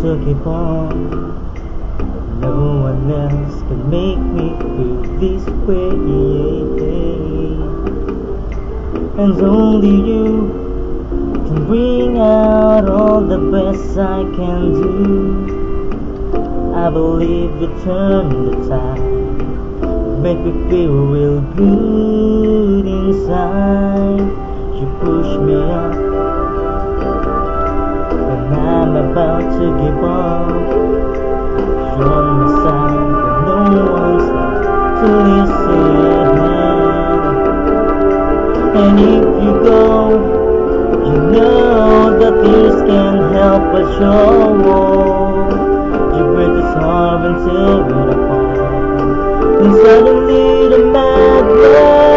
to keep on. No one else can make me feel this way, and only you can bring out all the best I can do. I believe you turn the tide, make me feel real good inside. You push me up when I'm about to give up. You're on my side when no one's to listen. And if you go, you know that this can't help but show. You break this heart and tear it apart, and suddenly the madness